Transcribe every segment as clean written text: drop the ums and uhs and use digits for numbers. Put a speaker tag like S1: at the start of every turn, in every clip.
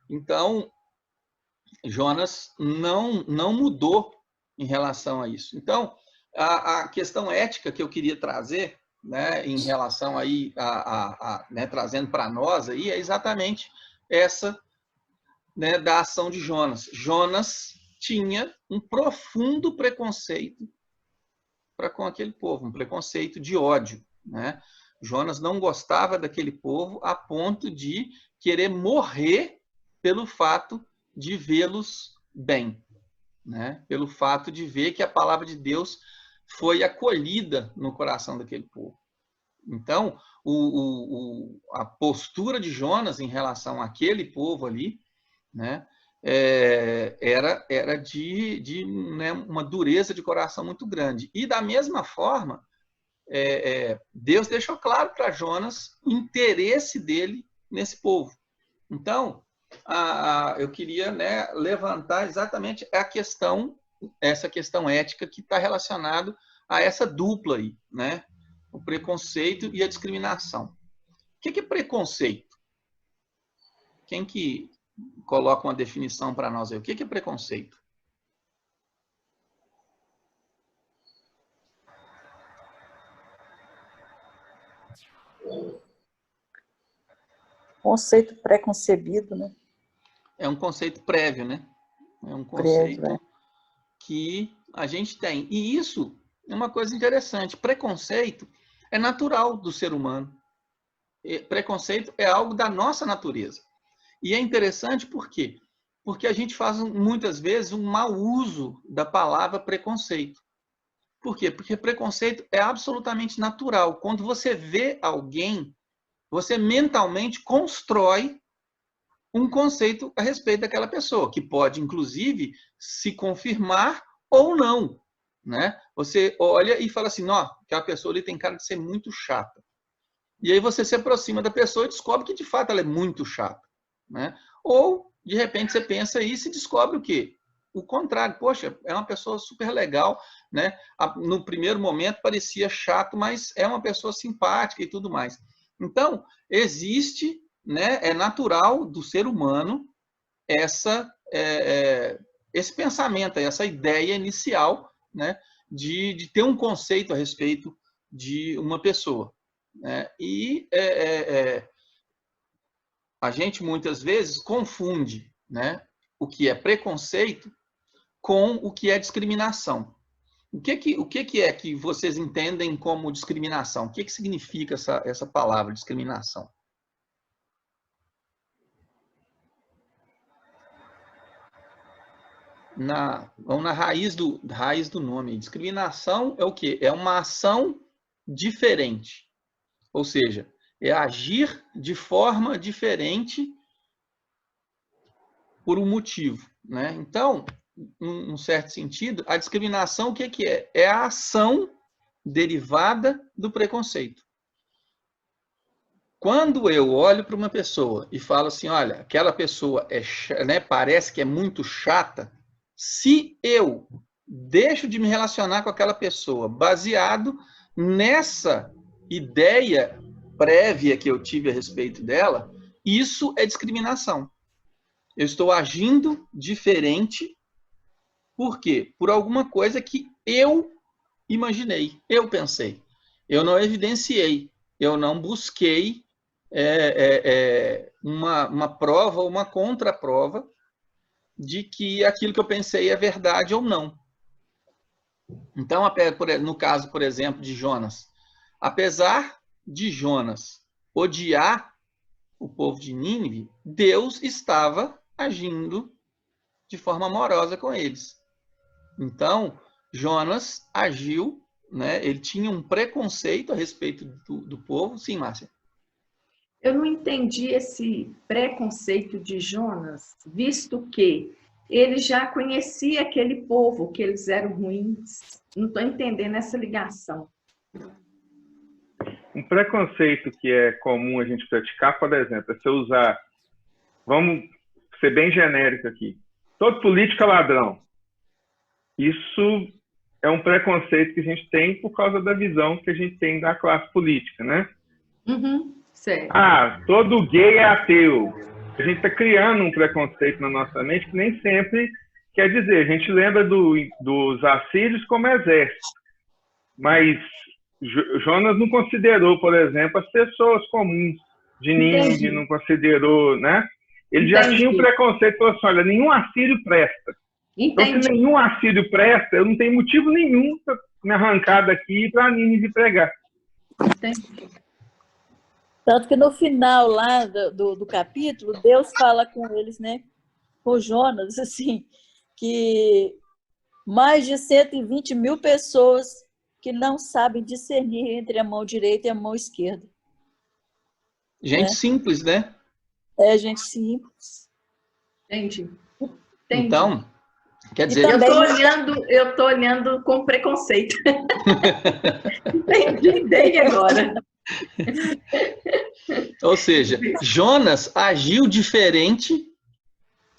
S1: Então, Jonas não mudou em relação a isso. Então, a questão ética que eu queria trazer, né, em relação aí né, trazendo para nós aí, é exatamente essa, né, da ação de Jonas. Jonas tinha um profundo preconceito para com aquele povo, um preconceito de ódio, né? Jonas não gostava daquele povo a ponto de querer morrer pelo fato de vê-los bem, né? Pelo fato de ver que a palavra de Deus foi acolhida no coração daquele povo. Então, a postura de Jonas em relação àquele povo ali, né, era de né, uma dureza de coração muito grande. E, da mesma forma, Deus deixou claro para Jonas o interesse dele nesse povo. Então, eu queria, né, levantar exatamente essa questão ética que está relacionada a essa dupla aí, né? O preconceito e a discriminação. O que é preconceito? Quem que coloca uma definição para nós aí? O que é preconceito?
S2: Conceito preconcebido, né?
S1: É um conceito prévio, né? É um conceito
S2: prévio,
S1: que a gente tem. E isso é uma coisa interessante. Preconceito é natural do ser humano. Preconceito é algo da nossa natureza. E é interessante por quê? Porque a gente faz muitas vezes um mau uso da palavra preconceito. Por quê? Porque preconceito é absolutamente natural. Quando você vê alguém, você mentalmente constrói um conceito a respeito daquela pessoa, que pode, inclusive, se confirmar ou não. Né? Você olha e fala assim, ó, aquela pessoa ali tem cara de ser muito chata. E aí você se aproxima da pessoa e descobre que, de fato, ela é muito chata. Né? Ou, de repente, você pensa isso e descobre o quê? O contrário. Poxa, é uma pessoa super legal. Né? No primeiro momento parecia chato, mas é uma pessoa simpática e tudo mais. Então, existe, né, é natural do ser humano esse pensamento, essa ideia inicial, né, de ter um conceito a respeito de uma pessoa. Né? E a gente muitas vezes confunde, né, o que é preconceito com o que é discriminação. O que é que vocês entendem como discriminação? O que significa essa palavra, discriminação? Vamos na raiz do nome. Discriminação é o quê? É uma ação diferente. Ou seja, é agir de forma diferente por um motivo. Né? Então, num certo sentido, a discriminação o que é? É a ação derivada do preconceito. Quando eu olho para uma pessoa e falo assim, olha, aquela pessoa né, parece que é muito chata, se eu deixo de me relacionar com aquela pessoa baseado nessa ideia prévia que eu tive a respeito dela, isso é discriminação. Eu estou agindo diferente, por quê? Por alguma coisa que eu imaginei, eu pensei. Eu não evidenciei, eu não busquei uma prova ou uma contraprova de que aquilo que eu pensei é verdade ou não. Então, no caso, por exemplo, de Jonas, apesar de Jonas odiar o povo de Nínive, Deus estava agindo de forma amorosa com eles. Então, Jonas agiu, né? Ele tinha um preconceito a respeito do povo. Sim, Márcia?
S3: Eu não entendi esse preconceito de Jonas, visto que ele já conhecia aquele povo, que eles eram ruins. Não estou entendendo essa ligação.
S4: Um preconceito que é comum a gente praticar, por exemplo, é se eu usar, vamos ser bem genérico aqui, todo político é ladrão. Isso é um preconceito que a gente tem por causa da visão que a gente tem da classe política, né?
S3: Uhum, certo.
S4: Ah, todo gay é ateu. a gente está criando um preconceito na nossa mente que nem sempre quer dizer. A gente lembra dos assírios como exército, mas Jonas não considerou, por exemplo, as pessoas comuns de Nínive, não considerou, né? Ele já tinha um preconceito, falou assim, olha, nenhum assírio presta. Então, se nenhum assírio presta, eu não tenho motivo nenhum para me arrancar daqui para Nínive pregar.
S3: Entendi.
S2: Tanto que no final lá do capítulo, Deus fala com eles, né? Com Jonas, assim, que mais de 120 mil pessoas que não sabem discernir entre a mão direita e a mão esquerda.
S1: Gente simples, né?
S2: É gente simples.
S3: Entendi.
S1: Então, quer dizer...
S3: Eu tô olhando com preconceito. Entendi agora.
S1: Ou seja, Jonas agiu diferente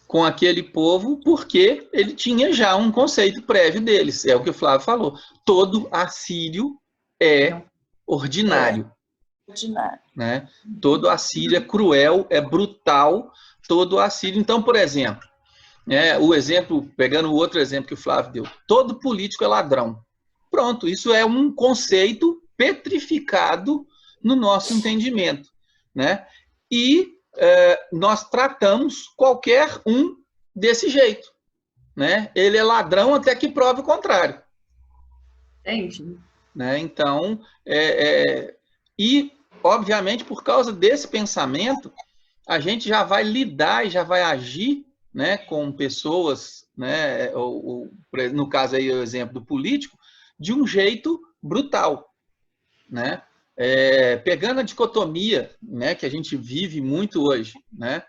S1: com aquele povo porque ele tinha já um conceito prévio deles. É o que o Flávio falou. Todo assírio é ordinário.
S2: Ordinário.
S1: Né? Todo assírio é cruel, é brutal. Todo assírio. Então, por exemplo, o exemplo, pegando o outro exemplo que o Flávio deu, todo político é ladrão. Pronto, isso é um conceito petrificado no nosso entendimento, né? E nós tratamos qualquer um desse jeito, né? Ele é ladrão até que prove o contrário.
S3: Entendi.
S1: Né? Então, e obviamente por causa desse pensamento, a gente já vai lidar e já vai agir, né, com pessoas, né, no caso aí o exemplo do político, de um jeito brutal, né? Pegando a dicotomia, né, que a gente vive muito hoje, né?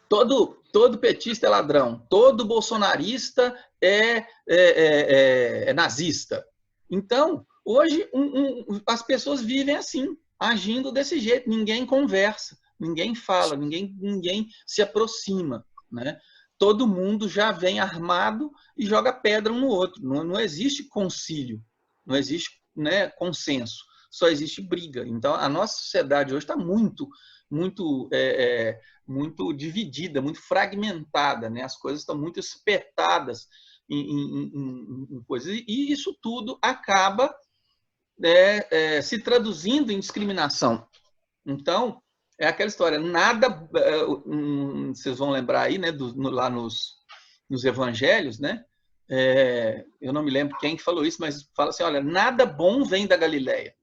S1: Todo petista é ladrão, todo bolsonarista é nazista. Então, hoje as pessoas vivem assim, agindo desse jeito, ninguém conversa, ninguém fala, ninguém se aproxima, né? Todo mundo já vem armado e joga pedra um no outro. Não existe concílio, não existe, né, consenso, só existe briga. Então, a nossa sociedade hoje está muito dividida, muito fragmentada, né? As coisas estão muito espetadas em coisas. E isso tudo acaba se traduzindo em discriminação. Então, é aquela história, nada... vocês vão lembrar aí, né, lá nos evangelhos, né? Eu não me lembro quem falou isso, mas fala assim, olha, nada bom vem da Galileia.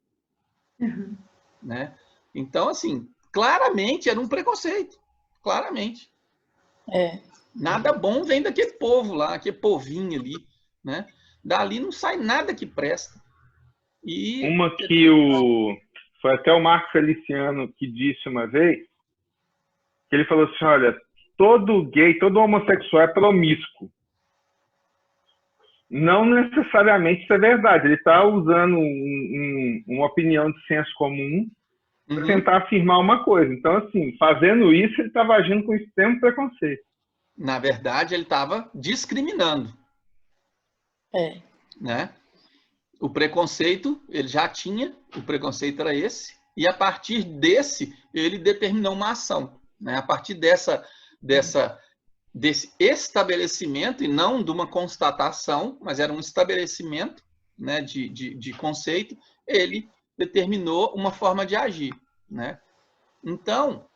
S3: Uhum.
S1: Né? Então, assim, claramente era um preconceito. Claramente. Nada bom vem daquele povo lá, aquele povinho ali. Né? Dali não sai nada que presta. E...
S4: Uma que foi até o Marco Feliciano que disse uma vez, que ele falou assim, olha, todo gay, todo homossexual é promíscuo. Não necessariamente isso é verdade. Ele está usando uma opinião de senso comum para tentar afirmar uma coisa. Então, assim, fazendo isso, ele estava agindo com extremo preconceito.
S1: Na verdade, ele estava discriminando. Né? O preconceito, ele já tinha, o preconceito era esse, e a partir desse, ele determinou uma ação. Né? A partir desse estabelecimento, e não de uma constatação, mas era um estabelecimento, né, de conceito, ele determinou uma forma de agir. Né? Então,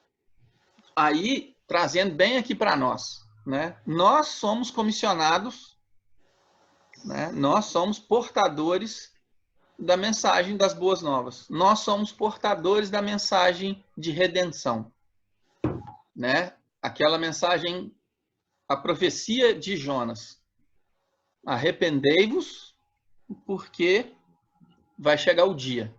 S1: aí, trazendo bem aqui para nós, né? Nós somos comissionados, né? Nós somos portadores da mensagem das boas novas. Nós somos portadores da mensagem de redenção. Né? Aquela mensagem, a profecia de Jonas. Arrependei-vos, porque vai chegar o dia.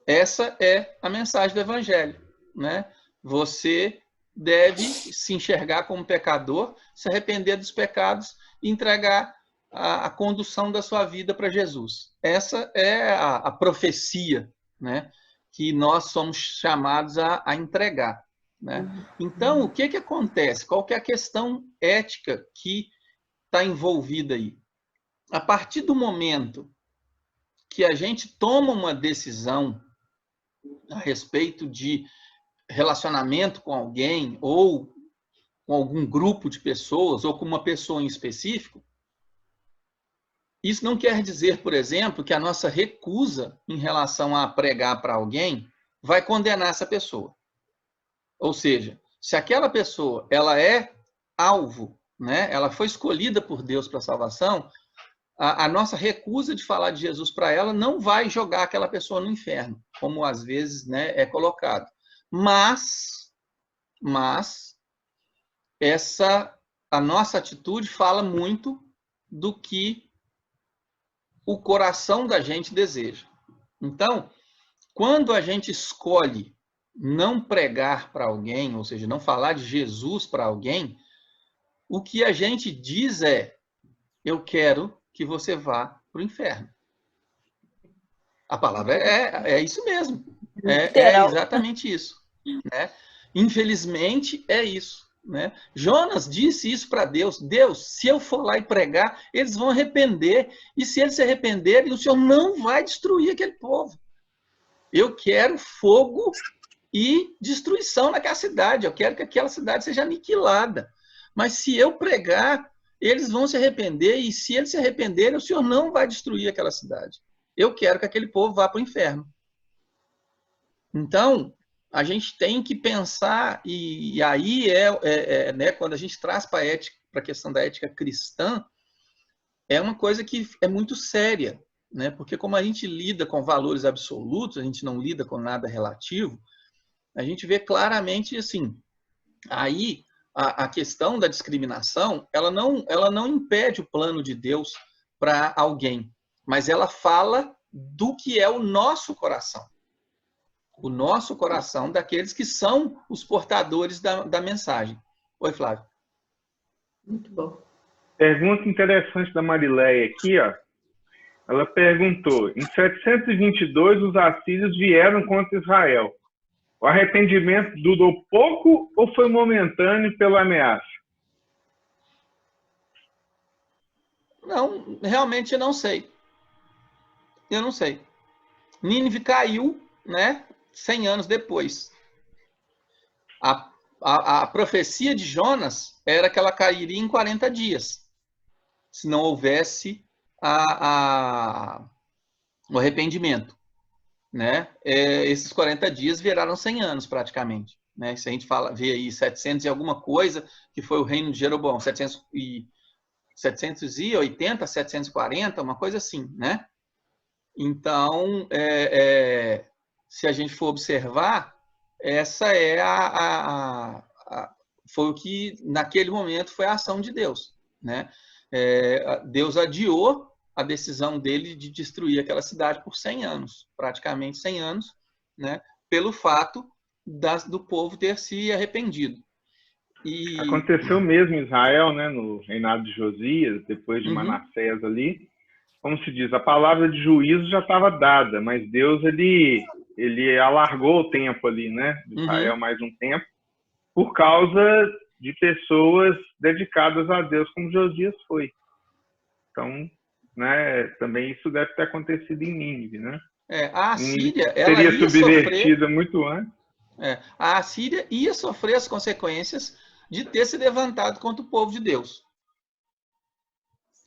S1: Essa é a mensagem do Evangelho. Né? Você deve se enxergar como pecador, se arrepender dos pecados e entregar a condução da sua vida para Jesus. Essa é a profecia, né, que nós somos chamados a entregar. Né? Então, o que acontece? Qual que é a questão ética que está envolvida aí? A partir do momento que a gente toma uma decisão a respeito de relacionamento com alguém, ou com algum grupo de pessoas, ou com uma pessoa em específico, isso não quer dizer, por exemplo, que a nossa recusa em relação a pregar para alguém vai condenar essa pessoa. Ou seja, se aquela pessoa ela é alvo, né, ela foi escolhida por Deus para a salvação, a nossa recusa de falar de Jesus para ela não vai jogar aquela pessoa no inferno, como às vezes, né, é colocado. Mas a nossa atitude fala muito do que o coração da gente deseja. Então, quando a gente escolhe não pregar para alguém, ou seja, não falar de Jesus para alguém, o que a gente diz é: eu quero que você vá para o inferno. A palavra é isso mesmo. É exatamente isso. Né? Infelizmente, é isso. Né? Jonas disse isso para Deus: Deus, se eu for lá e pregar, eles vão arrepender, e se eles se arrependerem, o Senhor não vai destruir aquele povo. Eu quero fogo e destruição naquela cidade, eu quero que aquela cidade seja aniquilada. Mas se eu pregar, eles vão se arrepender, e se eles se arrependerem, o Senhor não vai destruir aquela cidade. Eu quero que aquele povo vá para o inferno. Então, a gente tem que pensar, e aí né, quando a gente traz para a questão da ética cristã, é uma coisa que é muito séria, né? Porque como a gente lida com valores absolutos, a gente não lida com nada relativo, a gente vê claramente assim, aí a questão da discriminação, ela não impede o plano de Deus para alguém, mas ela fala do que é o nosso coração. O nosso coração daqueles que são os portadores da mensagem. Oi, Flávio.
S3: Muito bom.
S4: Pergunta interessante da Marileia aqui, ó. Ela perguntou: em 722 os assírios vieram contra Israel. O arrependimento durou pouco ou foi momentâneo pela ameaça?
S1: Não, realmente eu não sei. Eu não sei. Nínive caiu, né, 100 anos depois. A profecia de Jonas era que ela cairia em 40 dias, se não houvesse o arrependimento. Né? Esses 40 dias viraram 100 anos, praticamente. Né? Se a gente vê aí 700 e alguma coisa, que foi o reino de Jeroboão, 780, 740, uma coisa assim. Né? Então, se a gente for observar, essa foi o que, naquele momento, foi a ação de Deus. Né? Deus adiou a decisão dele de destruir aquela cidade por 100 anos, praticamente 100 anos, né? Pelo fato do povo ter se arrependido.
S4: Aconteceu mesmo em Israel, né, no reinado de Josias, depois de Manassés ali. Como se diz, a palavra de juízo já estava dada, mas Deus ele alargou o tempo ali, né, de Israel mais um tempo, por causa de pessoas dedicadas a Deus, como Josias foi. Então, né, também isso deve ter acontecido em Nínive, né?
S1: A Assíria,
S4: ela ia subvertida muito antes.
S1: A Assíria ia sofrer as consequências de ter se levantado contra o povo de Deus.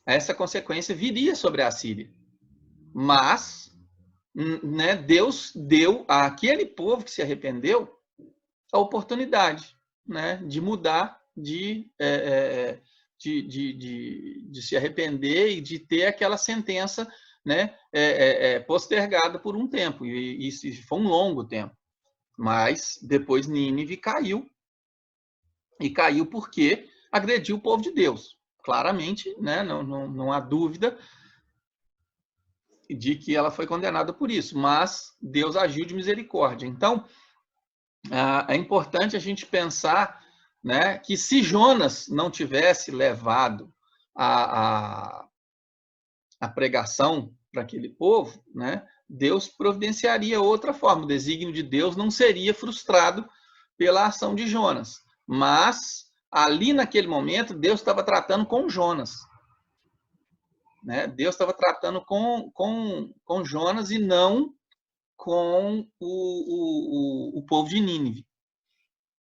S1: Essa consequência viria sobre a Assíria. Mas, né, Deus deu àquele povo que se arrependeu a oportunidade, né, de mudar, de se arrepender e de ter aquela sentença, né, postergada por um tempo. E isso foi um longo tempo. Mas depois Nínive caiu. E caiu porque agrediu o povo de Deus. Claramente, né, não há dúvida de que ela foi condenada por isso. Mas Deus agiu de misericórdia. Então, é importante a gente pensar, né, que se Jonas não tivesse levado a pregação para aquele povo, né, Deus providenciaria outra forma. O desígnio de Deus não seria frustrado pela ação de Jonas. Mas, ali naquele momento, Deus estava tratando com Jonas. Né? Deus estava tratando com Jonas e não com o povo de Nínive.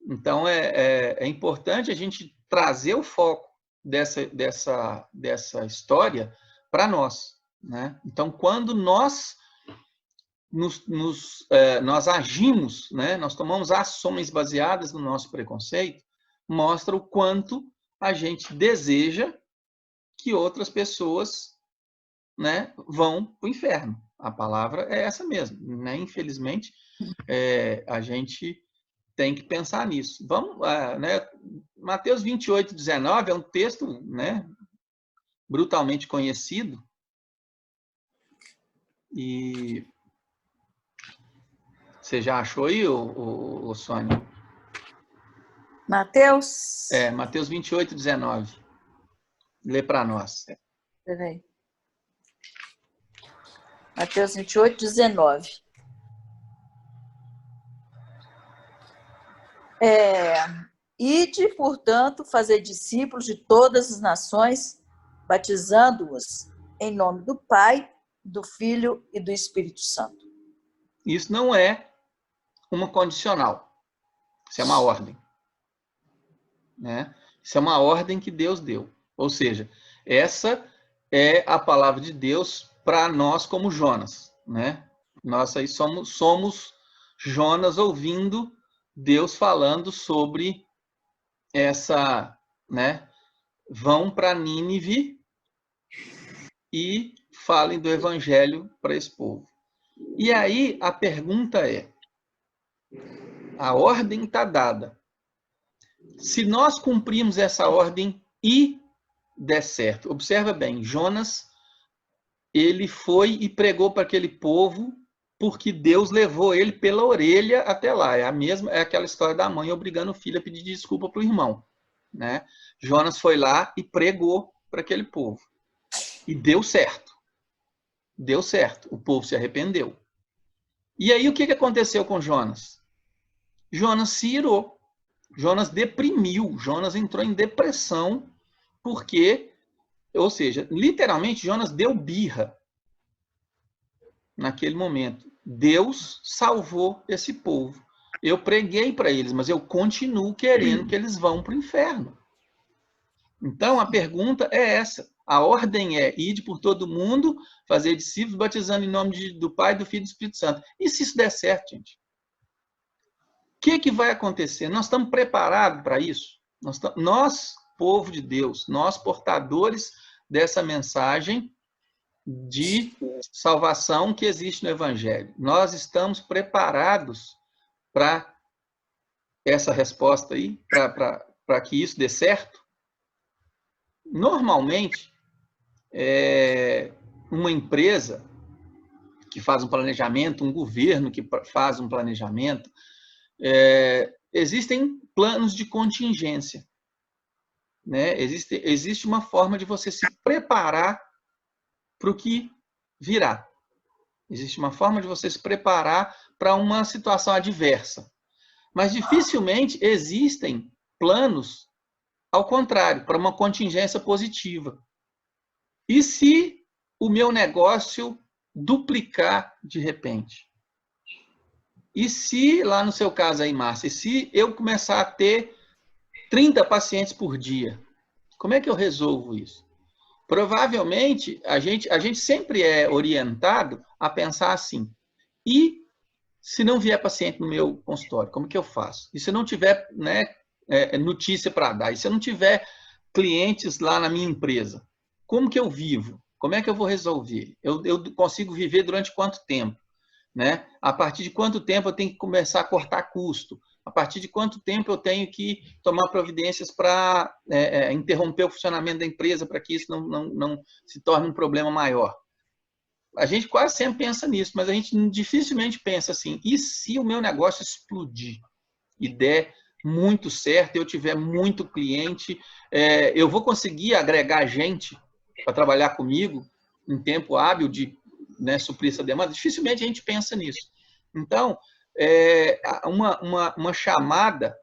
S1: Então, é importante a gente trazer o foco dessa história para nós, né? Então, quando nós nós agimos, né? Nós tomamos ações baseadas no nosso preconceito, mostra o quanto a gente deseja que outras pessoas, né, vão para o inferno. A palavra é essa mesmo, né? Infelizmente, a gente tem que pensar nisso. Vamos, né? Mateus 28, 19 é um texto, né, brutalmente conhecido. E você já achou aí, o Sônia?
S2: Mateus?
S1: Mateus 28, 19. Lê para nós.
S2: Peraí. Mateus 28, 19. Ide, portanto, fazer discípulos de todas as nações, batizando-os em nome do Pai, do Filho e do Espírito Santo.
S1: Isso não é uma condicional. Isso é uma ordem. Né? Isso é uma ordem que Deus deu. Ou seja, essa é a palavra de Deus para nós como Jonas. Né? Nós aí somos Jonas ouvindo Deus falando sobre essa, né? Vão para Nínive e falem do evangelho para esse povo. E aí a pergunta é, a ordem está dada. Se nós cumprirmos essa ordem e der certo, observa bem, Jonas, ele foi e pregou para aquele povo porque Deus levou ele pela orelha até lá. É aquela história da mãe obrigando o filho a pedir desculpa para o irmão. Né? Jonas foi lá e pregou para aquele povo. E deu certo. Deu certo. O povo se arrependeu. E aí o que aconteceu com Jonas? Jonas se irou. Jonas deprimiu. Jonas entrou em depressão porque, ou seja, literalmente Jonas deu birra naquele momento. Deus salvou esse povo. Eu preguei para eles, mas eu continuo querendo que eles vão para o inferno. Então, a pergunta é essa. A ordem é: ide por todo mundo, fazer discípulos, batizando em nome do Pai, do Filho e do Espírito Santo. E se isso der certo, gente? O que vai acontecer? Nós estamos preparados para isso? Nós, povo de Deus, nós, portadores dessa mensagem de salvação que existe no Evangelho, nós estamos preparados para essa resposta aí, para que isso dê certo? Normalmente, uma empresa que faz um planejamento, um governo que faz um planejamento, existem planos de contingência. Né? Existe uma forma de você se preparar para o que virá. Existe uma forma de você se preparar para uma situação adversa. Mas dificilmente existem planos ao contrário, para uma contingência positiva. E se o meu negócio duplicar de repente? E se, lá no seu caso aí, Márcia, se eu começar a ter 30 pacientes por dia, como é que eu resolvo isso? Provavelmente, a gente sempre é orientado a pensar assim, e se não vier paciente no meu consultório, como que eu faço? E se não tiver, né, notícia para dar? E se eu não tiver clientes lá na minha empresa? Como que eu vivo? Como é que eu vou resolver? Eu consigo viver durante quanto tempo? Né? A partir de quanto tempo eu tenho que começar a cortar custo? A partir de quanto tempo eu tenho que tomar providências para interromper o funcionamento da empresa para que isso não se torne um problema maior? A gente quase sempre pensa nisso, mas a gente dificilmente pensa assim, e se o meu negócio explodir e der muito certo, eu tiver muito cliente, eu vou conseguir agregar gente para trabalhar comigo em tempo hábil de, né, suprir essa demanda? Dificilmente a gente pensa nisso. Então, uma chamada,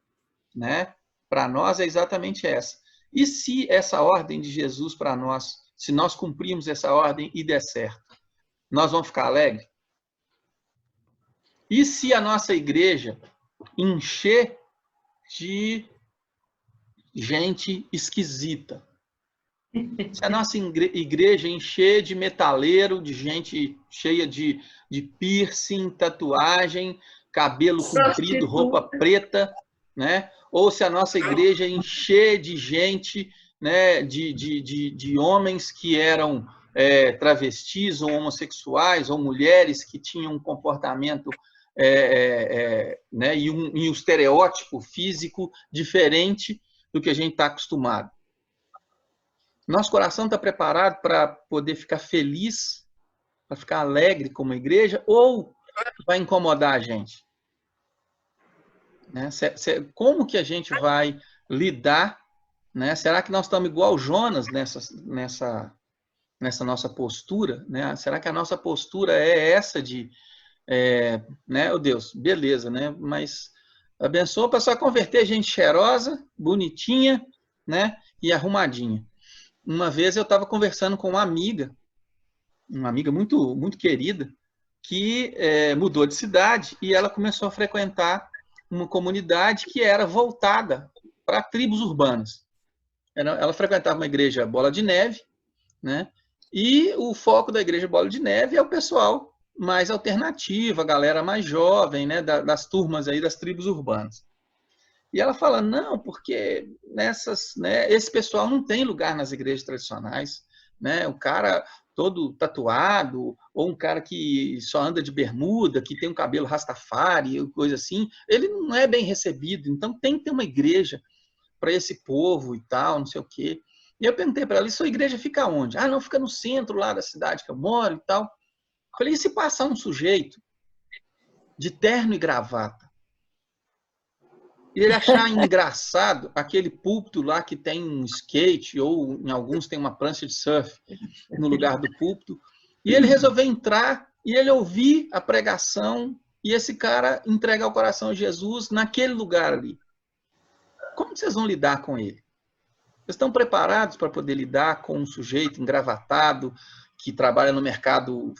S1: né, para nós é exatamente essa. E se essa ordem de Jesus para nós, se nós cumprirmos essa ordem e der certo, nós vamos ficar alegres? E se a nossa igreja encher de gente esquisita. Se a nossa igreja encher de metaleiro, de gente cheia de piercing, tatuagem, cabelo comprido, roupa preta, né? Ou se a nossa igreja encher de gente, né, de homens que eram travestis ou homossexuais, ou mulheres que tinham um comportamento né, e um estereótipo físico diferente do que a gente está acostumado. Nosso coração está preparado para poder ficar feliz, para ficar alegre como igreja, ou vai incomodar a gente? Né? Como que a gente vai lidar? Né? Será que nós estamos igual Jonas nessa nossa postura? Né? Será que a nossa postura é essa de, né? Oh Deus, beleza, né? Mas abençoa para só converter gente cheirosa, bonitinha, né? E arrumadinha. Uma vez eu estava conversando com uma amiga muito, muito querida, que mudou de cidade e ela começou a frequentar uma comunidade que era voltada para tribos urbanas. Ela frequentava uma igreja Bola de Neve, né? E o foco da igreja Bola de Neve é o pessoal mais alternativo, a galera mais jovem, né? Das turmas aí das tribos urbanas. E ela fala, não, porque né, esse pessoal não tem lugar nas igrejas tradicionais. Né? O cara todo tatuado, ou um cara que só anda de bermuda, que tem um cabelo rastafari, coisa assim, ele não é bem recebido. Então tem que ter uma igreja para esse povo e tal, não sei o quê. E eu perguntei para ela, e sua igreja fica onde? Ah, não, fica no centro lá da cidade que eu moro e tal. Eu falei, e se passar um sujeito de terno e gravata, e ele achar engraçado aquele púlpito lá que tem um skate, ou em alguns tem uma prancha de surf no lugar do púlpito, e ele resolver entrar e ele ouvir a pregação e esse cara entregar o coração a Jesus naquele lugar ali. Como vocês vão lidar com ele? Vocês estão preparados para poder lidar com um sujeito engravatado que trabalha no mercado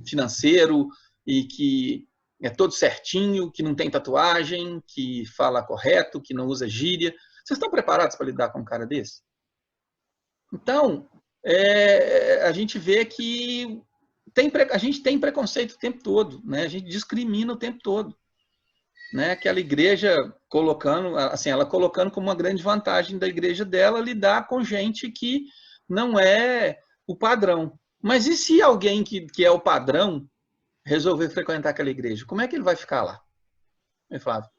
S1: financeiro e que é todo certinho, que não tem tatuagem, que fala correto, que não usa gíria? Vocês estão preparados para lidar com um cara desse? Então, a gente vê que a gente tem preconceito o tempo todo, né? A gente discrimina o tempo todo. Né? Aquela igreja colocando, assim, ela colocando como uma grande vantagem da igreja dela lidar com gente que não é o padrão. Mas e se alguém que é o padrão resolver frequentar aquela igreja? Como é que ele vai ficar lá? Flávio?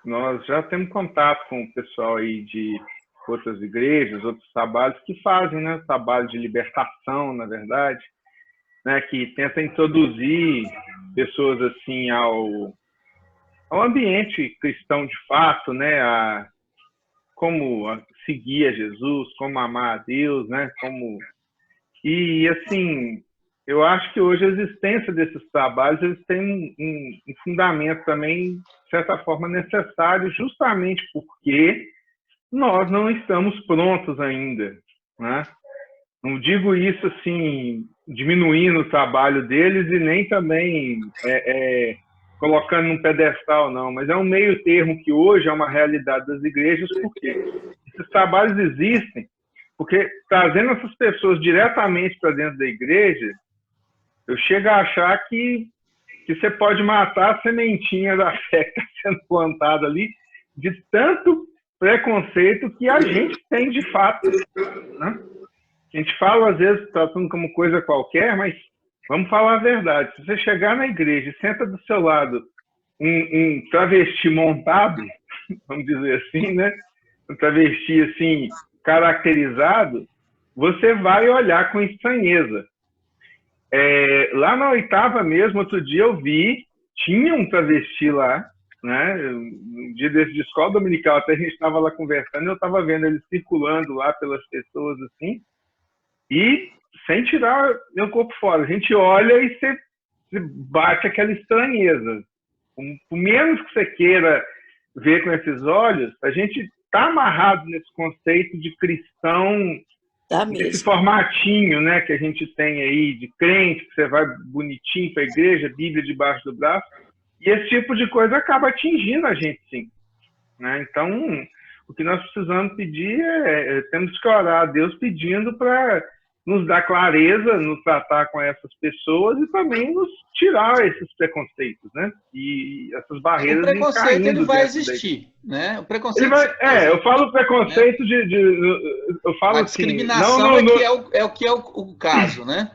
S4: Nós já temos contato com o pessoal aí de outras igrejas, outros trabalhos que fazem, né? Trabalho de libertação, na verdade, né? Que tenta introduzir pessoas assim ao ambiente cristão de fato, né? Como seguir a Jesus, como amar a Deus, né? E, assim, eu acho que hoje a existência desses trabalhos eles têm um fundamento também, de certa forma, necessário, justamente porque nós não estamos prontos ainda, né? Não digo isso, assim, diminuindo o trabalho deles e nem também colocando num pedestal, não, mas é um meio termo que hoje é uma realidade das igrejas, porque esses trabalhos existem. Porque trazendo essas pessoas diretamente para dentro da igreja, eu chego a achar que você pode matar a sementinha da fé que está sendo plantada ali, de tanto preconceito que a gente tem de fato. Né? A gente fala, às vezes, tratando como coisa qualquer, mas vamos falar a verdade. Se você chegar na igreja e senta do seu lado um travesti montado, vamos dizer assim, né? Um travesti assim, caracterizado, você vai olhar com estranheza. Lá na oitava mesmo, outro dia eu vi, tinha um travesti lá, né? Um dia desse de escola dominical, até a gente estava lá conversando, eu estava vendo ele circulando lá pelas pessoas assim, e sem tirar meu corpo fora, a gente olha e você bate aquela estranheza. Por menos que você queira ver com esses olhos, a gente está amarrado nesse conceito de cristão, esse formatinho, né, que a gente tem aí de crente, que você vai bonitinho para a igreja, Bíblia debaixo do braço, E esse tipo de coisa acaba atingindo a gente, sim. Né? Então, o que nós precisamos pedir temos que orar a Deus pedindo para nos dar clareza, nos tratar com essas pessoas e também nos tirar esses preconceitos, né? E essas barreiras.
S1: O preconceito ele vai existir, né? O preconceito.
S4: Eu falo preconceito, né? Eu falo
S1: a
S4: assim.
S1: Discriminação é o que é o caso, né?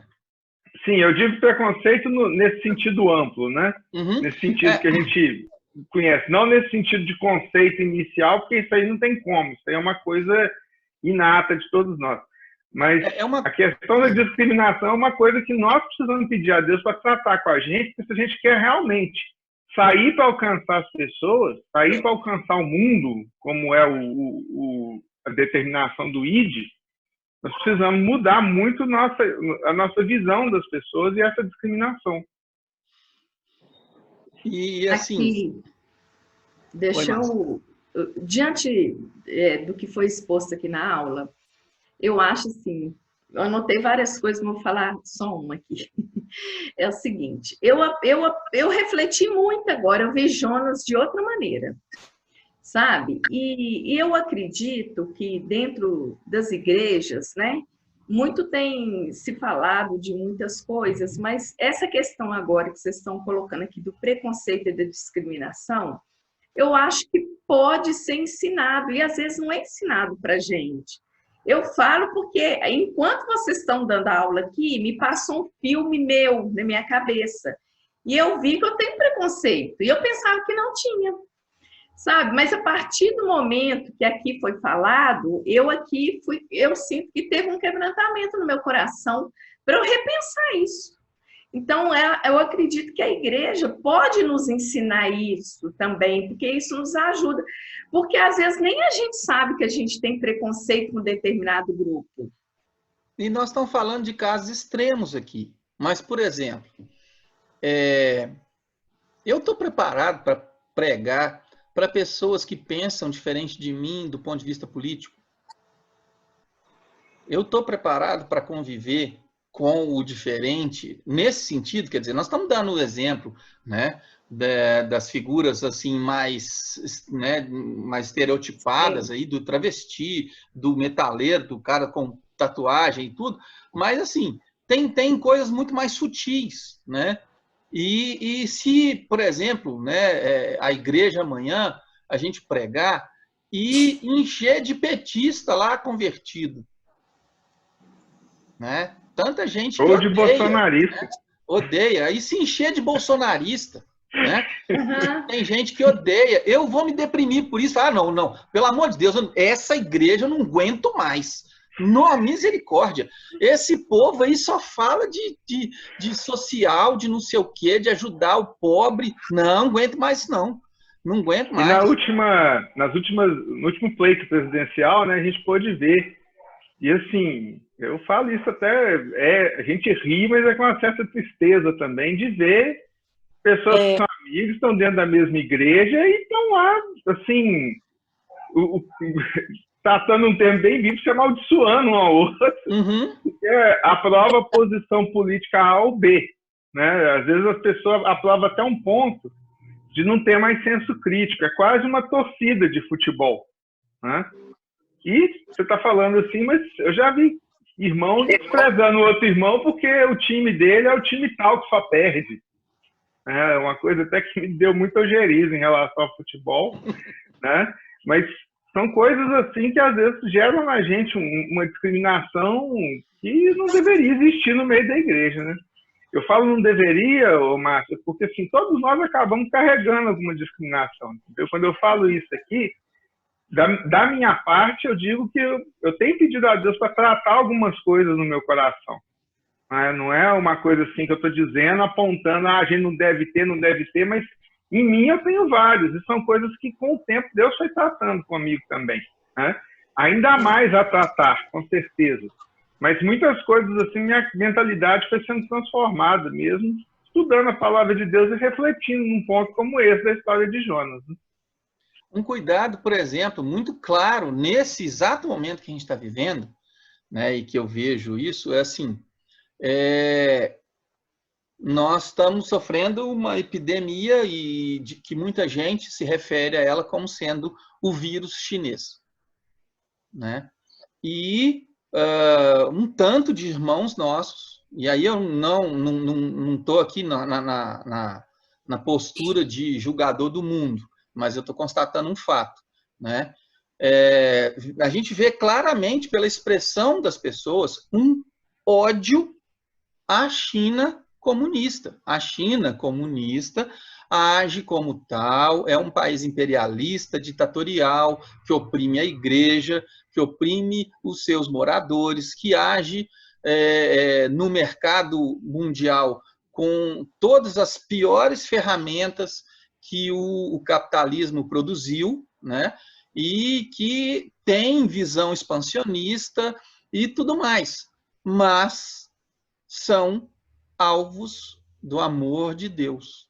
S4: Sim, eu digo preconceito nesse sentido amplo, né?
S1: Uhum.
S4: Nesse sentido que a gente conhece, não nesse sentido de conceito inicial, porque isso aí não tem como, isso aí é uma coisa inata de todos nós. Mas a questão da discriminação é uma coisa que nós precisamos pedir a Deus para tratar com a gente, porque se a gente quer realmente sair para alcançar as pessoas, sair para alcançar o mundo, como é a determinação do ID, nós precisamos mudar muito a nossa visão das pessoas e essa discriminação.
S1: E assim...
S3: Aqui, diante do que foi exposto aqui na aula, eu acho assim, eu anotei várias coisas, mas vou falar só uma aqui. É o seguinte, eu refleti muito agora, eu vejo Jonas de outra maneira, sabe? E eu acredito que dentro das igrejas, né, muito tem se falado de muitas coisas, mas essa questão agora que vocês estão colocando aqui do preconceito e da discriminação, eu acho que pode ser ensinado, e às vezes não é ensinado para a gente. Eu falo porque, enquanto vocês estão dando aula aqui, me passou um filme meu na minha cabeça. E eu vi que eu tenho preconceito. E eu pensava que não tinha, sabe? Mas a partir do momento que aqui foi falado, eu sinto que teve um quebrantamento no meu coração para eu repensar isso. Então, eu acredito que a igreja pode nos ensinar isso também, porque isso nos ajuda. Porque, às vezes, nem a gente sabe que a gente tem preconceito com determinado grupo.
S1: E nós estamos falando de casos extremos aqui. Mas, por exemplo, eu estou preparado para pregar para pessoas que pensam diferente de mim do ponto de vista político. Eu estou preparado para conviver com o diferente nesse sentido, quer dizer, nós estamos dando o exemplo, né, das figuras assim mais estereotipadas aí, do travesti, do metaleiro, do cara com tatuagem e tudo, mas assim tem coisas muito mais sutis, né? E se, por exemplo, né, a igreja amanhã a gente pregar e encher de petista lá convertido, né? Tanta gente que
S4: ou de
S1: odeia,
S4: bolsonarista.
S1: Né? Odeia. E se encher de bolsonarista, né? Uhum. Tem gente que odeia. Eu vou me deprimir por isso. Ah, não. Pelo amor de Deus, essa igreja eu não aguento mais. Não, misericórdia. Esse povo aí só fala de social, de não sei o quê, de ajudar o pobre. Não aguento mais, não. Não aguento mais.
S4: E no último pleito presidencial, né, a gente pôde ver. E assim, eu falo isso até, a gente ri, mas é com uma certa tristeza também de ver pessoas que são amigos, estão dentro da mesma igreja e estão lá, assim, tratando um termo bem bíblico, se amaldiçoando um ao outro, porque aprova a posição política A ou B. Né? Às vezes as pessoas aprovam até um ponto de não ter mais senso crítico, é quase uma torcida de futebol. Né? E você está falando assim, mas eu já vi irmão desprezando o outro irmão porque o time dele é o time tal que só perde. É uma coisa até que me deu muito ojeriza em relação ao futebol, né? Mas são coisas assim que às vezes geram na gente uma discriminação que não deveria existir no meio da igreja, né? Eu falo não deveria, Márcia, porque assim, todos nós acabamos carregando alguma discriminação. Então, quando eu falo isso aqui, da minha parte, eu digo que eu tenho pedido a Deus para tratar algumas coisas no meu coração. Não é uma coisa assim que eu estou dizendo, apontando, a gente não deve ter, mas em mim eu tenho vários. E são coisas que, com o tempo, Deus foi tratando comigo também. Né? Ainda mais a tratar, com certeza. Mas muitas coisas, assim, minha mentalidade foi sendo transformada mesmo, estudando a palavra de Deus e refletindo num ponto como esse da história de Jonas. Né?
S1: Um cuidado, por exemplo, muito claro, nesse exato momento que a gente está vivendo, né, e que eu vejo isso, é assim, nós estamos sofrendo uma epidemia e de que muita gente se refere a ela como sendo o vírus chinês, né? E um tanto de irmãos nossos, e aí eu não estou aqui na postura de julgador do mundo, mas eu estou constatando um fato, né? A gente vê claramente pela expressão das pessoas um ódio à China comunista. A China comunista age como tal, é um país imperialista, ditatorial, que oprime a igreja, que oprime os seus moradores, que age no mercado mundial com todas as piores ferramentas que o capitalismo produziu, né? E que tem visão expansionista e tudo mais. Mas são alvos do amor de Deus.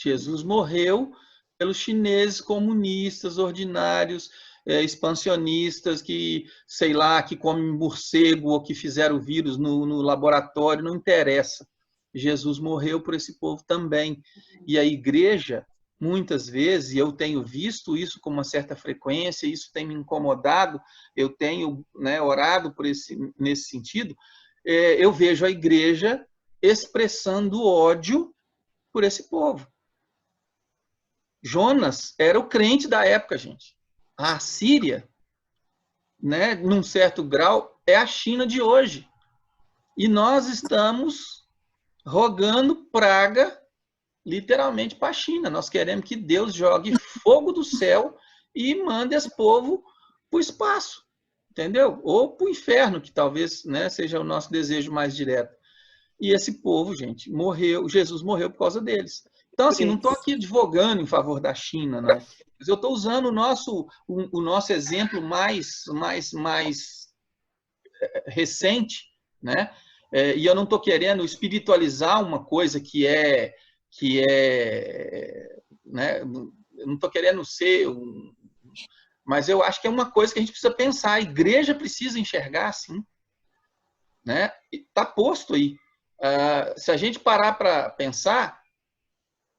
S1: Jesus morreu pelos chineses comunistas, ordinários, expansionistas, que, sei lá, que comem morcego ou que fizeram vírus no laboratório, não interessa. Jesus morreu por esse povo também. E a igreja, muitas vezes, e eu tenho visto isso com uma certa frequência, isso tem me incomodado, eu tenho, né, orado nesse sentido, eu vejo a igreja expressando ódio por esse povo. Jonas era o crente da época, gente. A Síria, né, num certo grau, é a China de hoje. E nós estamos rogando praga, literalmente, para a China. Nós queremos que Deus jogue fogo do céu e mande esse povo para o espaço, entendeu? Ou para o inferno, que talvez, né, seja o nosso desejo mais direto. E esse povo, gente, morreu, Jesus morreu por causa deles. Então, assim, não estou aqui advogando em favor da China, não. Mas eu estou usando o nosso exemplo mais recente, né? E eu não estou querendo espiritualizar uma coisa que é né? Eu não estou querendo ser mas eu acho que é uma coisa que a gente precisa pensar. A igreja precisa enxergar assim, né? Está posto aí. Se a gente parar para pensar,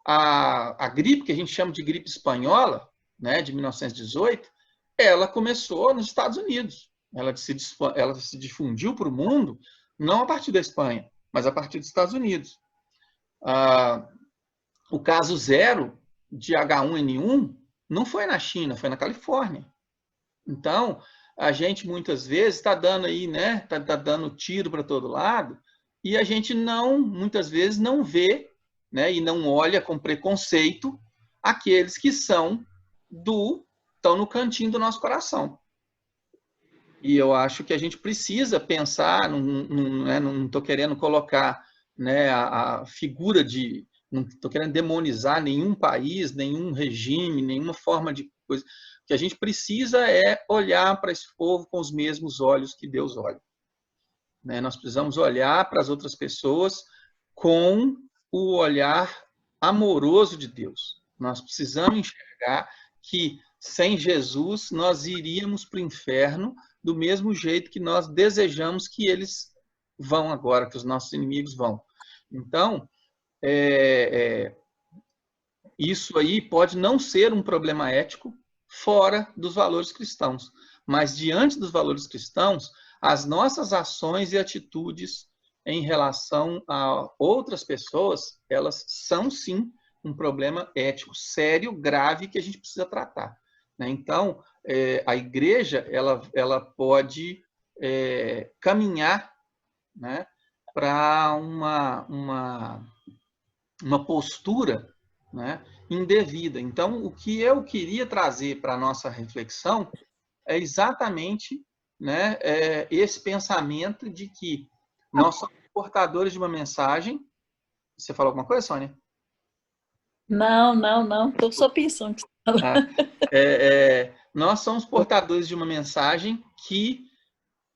S1: a gripe, que a gente chama de gripe espanhola, né, de 1918, ela começou nos Estados Unidos. Ela se difundiu para o mundo, não a partir da Espanha, mas a partir dos Estados Unidos. O caso zero de H1N1 não foi na China, foi na Califórnia. Então, a gente muitas vezes está dando aí, né, tá dando tiro para todo lado, e a gente muitas vezes não vê, né, e não olha com preconceito aqueles que estão no cantinho do nosso coração. E eu acho que a gente precisa pensar, não estou querendo colocar, né, a figura de, não estou querendo demonizar nenhum país, nenhum regime, nenhuma forma de coisa. O que a gente precisa é olhar para esse povo com os mesmos olhos que Deus olha. Né? Nós precisamos olhar para as outras pessoas com o olhar amoroso de Deus. Nós precisamos enxergar que sem Jesus nós iríamos para o inferno do mesmo jeito que nós desejamos que eles vão agora, que os nossos inimigos vão. Então, isso aí pode não ser um problema ético fora dos valores cristãos, mas diante dos valores cristãos, as nossas ações e atitudes em relação a outras pessoas, elas são sim um problema ético sério, grave, que a gente precisa tratar. Então, a igreja ela pode caminhar, né, para uma postura, né, indevida. Então, o que eu queria trazer para a nossa reflexão é exatamente, né, esse pensamento de que nós somos portadores de uma mensagem. Você falou alguma coisa, Sônia?
S2: Não. Estou só pensando.
S1: Nós somos portadores de uma mensagem que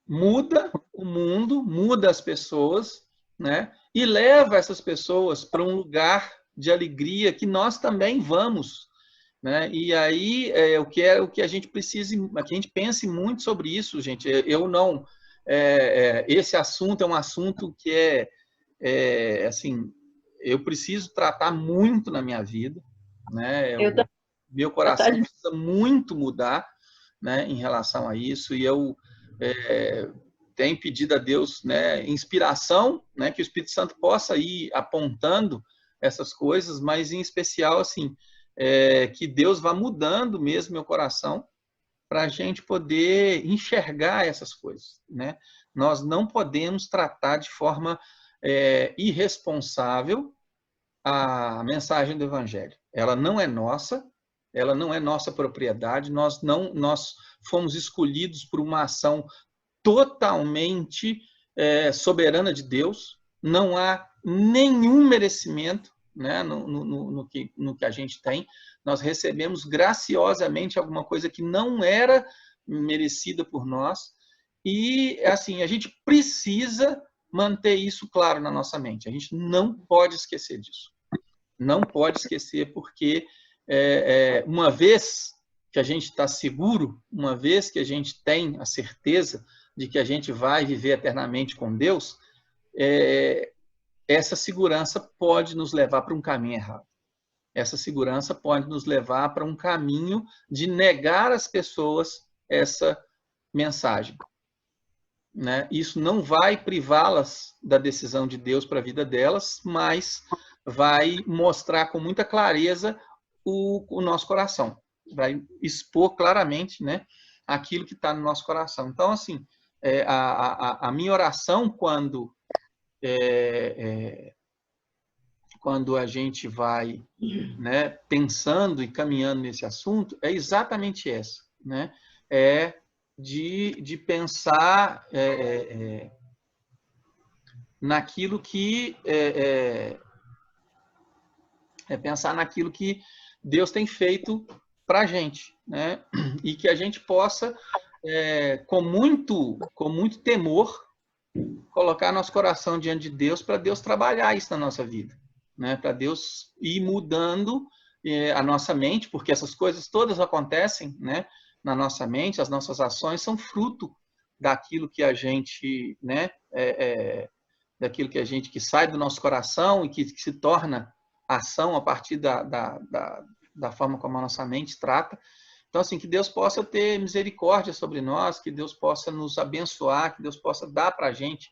S1: muda o mundo, muda as pessoas, né? E leva essas pessoas para um lugar de alegria que nós também vamos, né? E aí eu quero que a gente precise, que a gente pense muito sobre isso, gente. Eu não, esse assunto é um assunto que assim, eu preciso tratar muito na minha vida, né? Meu coração precisa muito mudar, né, em relação a isso, e eu tenho pedido a Deus, né, inspiração, né, que o Espírito Santo possa ir apontando essas coisas, mas em especial, assim, que Deus vá mudando mesmo meu coração para a gente poder enxergar essas coisas, né? Nós não podemos tratar de forma irresponsável a mensagem do Evangelho. Ela não é nossa propriedade, nós fomos escolhidos por uma ação totalmente soberana de Deus, não há nenhum merecimento, né, no que a gente tem. Nós recebemos graciosamente alguma coisa que não era merecida por nós, e assim, a gente precisa manter isso claro na nossa mente. A gente não pode esquecer disso. Não pode esquecer, porque uma vez que a gente está seguro, uma vez que a gente tem a certeza de que a gente vai viver eternamente com Deus, essa segurança pode nos levar para um caminho errado. Essa segurança pode nos levar para um caminho de negar às pessoas essa mensagem, né? Isso não vai privá-las da decisão de Deus para a vida delas, mas vai mostrar com muita clareza o nosso coração. Vai expor claramente, né, aquilo que está no nosso coração. Então, assim, a minha oração quando a gente vai, né, pensando e caminhando nesse assunto, é exatamente essa, né? De pensar naquilo que pensar naquilo que Deus tem feito para a gente, né? E que a gente possa, com muito temor, colocar nosso coração diante de Deus para Deus trabalhar isso na nossa vida, né? Para Deus ir mudando a nossa mente, porque essas coisas todas acontecem, né, na nossa mente, as nossas ações são fruto daquilo que a gente, né, daquilo que a gente, que sai do nosso coração e que se torna ação a partir da forma como a nossa mente trata. Então, assim, que Deus possa ter misericórdia sobre nós, que Deus possa nos abençoar, que Deus possa dar para a gente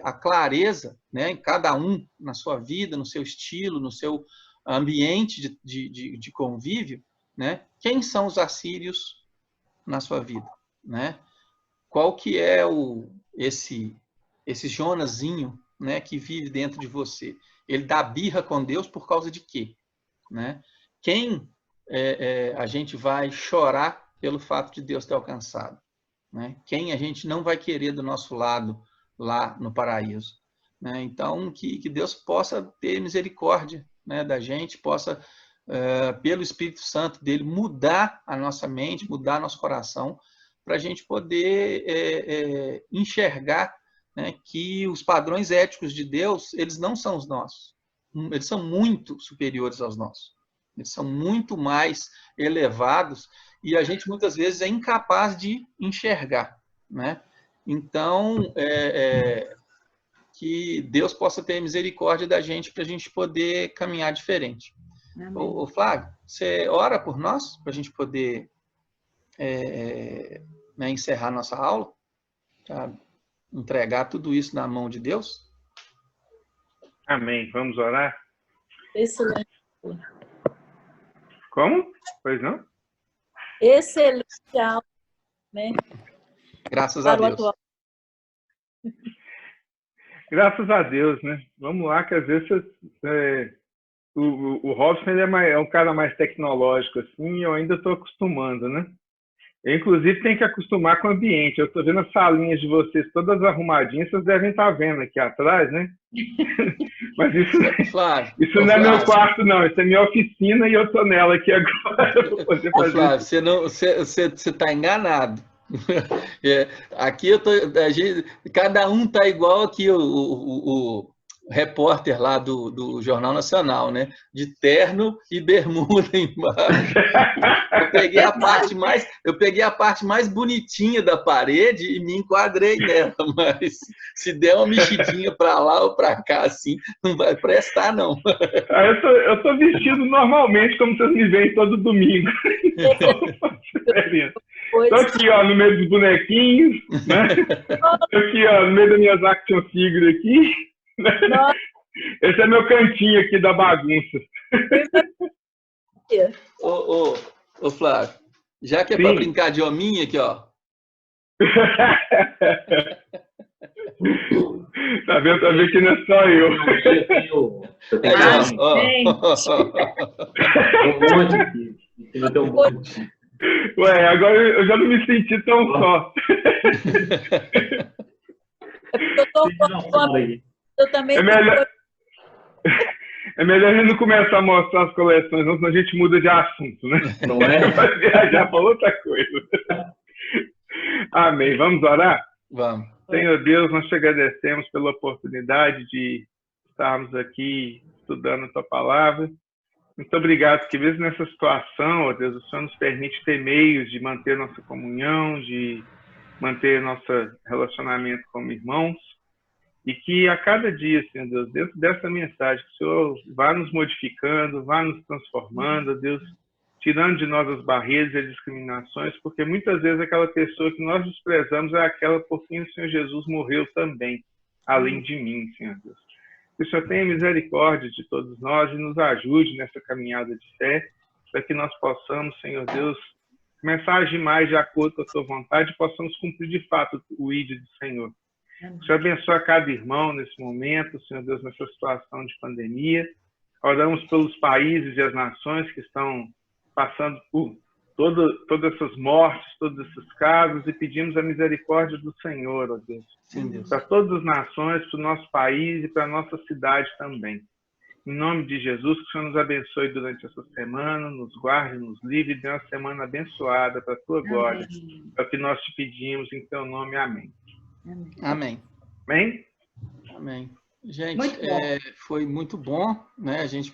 S1: a clareza, né, em cada um, na sua vida, no seu estilo, no seu ambiente de convívio, né? Quem são os assírios na sua vida, né? Qual que é esse Jonazinho, né, que vive dentro de você? Ele dá birra com Deus por causa de quê? Né? Quem a gente vai chorar pelo fato de Deus ter alcançado? Né? Quem a gente não vai querer do nosso lado lá no paraíso? Né? Então, que Deus possa ter misericórdia, né, da gente, possa, pelo Espírito Santo dele, mudar a nossa mente, mudar nosso coração, para a gente poder enxergar, né, que os padrões éticos de Deus, eles não são os nossos. Eles são muito superiores aos nossos. Eles são muito mais elevados e a gente muitas vezes é incapaz de enxergar, né? Então, que Deus possa ter misericórdia da gente para a gente poder caminhar diferente. Ô, Flávio, você ora por nós para a gente poder né, encerrar nossa aula? Tá? Entregar tudo isso na mão de Deus?
S4: Amém. Vamos orar?
S2: Excelente.
S4: Como? Pois não?
S2: Excelente aula, né?
S1: Graças a Deus.
S4: Graças a Deus, né? Vamos lá, que às vezes o Robson ele é um cara mais tecnológico, assim, e eu ainda estou acostumando, né? Eu, inclusive, tenho que acostumar com o ambiente. Eu estou vendo as salinhas de vocês todas arrumadinhas, vocês devem estar vendo aqui atrás, né? Mas isso não é meu quarto, não. Isso é minha oficina e eu estou nela aqui agora.
S1: Flávio, você está enganado. Aqui cada um está igual aqui, repórter lá do Jornal Nacional, né? De terno e bermuda embaixo. Eu peguei a parte mais bonitinha da parede e me enquadrei nela, mas se der uma mexidinha para lá ou para cá, assim, não vai prestar, não.
S4: Eu tô vestido normalmente, como vocês me veem todo domingo. Tô aqui, ó, no meio dos bonequinhos, né? Tô aqui, ó, no meio das minhas action figures aqui. Né? Esse é meu cantinho aqui da bagunça.
S1: Ô, Flávio, já que é para brincar de hominha aqui, ó.
S4: Tá vendo que não é só eu.
S5: Eu tenho um monte.
S4: Ué, agora eu já não me senti tão só.
S2: Eu também.
S4: É melhor a gente não começar a mostrar as coleções, não, senão a gente muda de assunto, né?
S5: Não é?
S4: Vai viajar para outra coisa. Amém. Vamos orar?
S1: Vamos.
S4: Senhor Deus, nós te agradecemos pela oportunidade de estarmos aqui estudando a tua palavra. Muito obrigado, porque mesmo nessa situação, ó Deus, o Senhor nos permite ter meios de manter nossa comunhão, de manter nosso relacionamento como irmãos. E que a cada dia, Senhor Deus, dentro dessa mensagem, que o Senhor vá nos modificando, vá nos transformando, Deus, tirando de nós as barreiras e as discriminações, porque muitas vezes aquela pessoa que nós desprezamos é aquela por quem o Senhor Jesus morreu também, além de mim, Senhor Deus. Que o Senhor tenha misericórdia de todos nós e nos ajude nessa caminhada de fé, para que nós possamos, Senhor Deus, começar a agir mais de acordo com a sua vontade e possamos cumprir de fato o ídolo do Senhor. O Senhor abençoe cada irmão nesse momento, Senhor Deus, nessa situação de pandemia. Oramos pelos países e as nações que estão passando por todas essas mortes, todos esses casos, e pedimos a misericórdia do Senhor, ó Deus.
S1: Sim, Deus.
S4: Para todas as nações, para o nosso país e para a nossa cidade também. Em nome de Jesus, que o Senhor nos abençoe durante essa semana, nos guarde, nos livre e dê uma semana abençoada para a tua glória. É o que nós te pedimos em teu nome. Amém.
S1: Amém.
S4: Amém?
S1: Amém. Gente, foi muito bom, né? A gente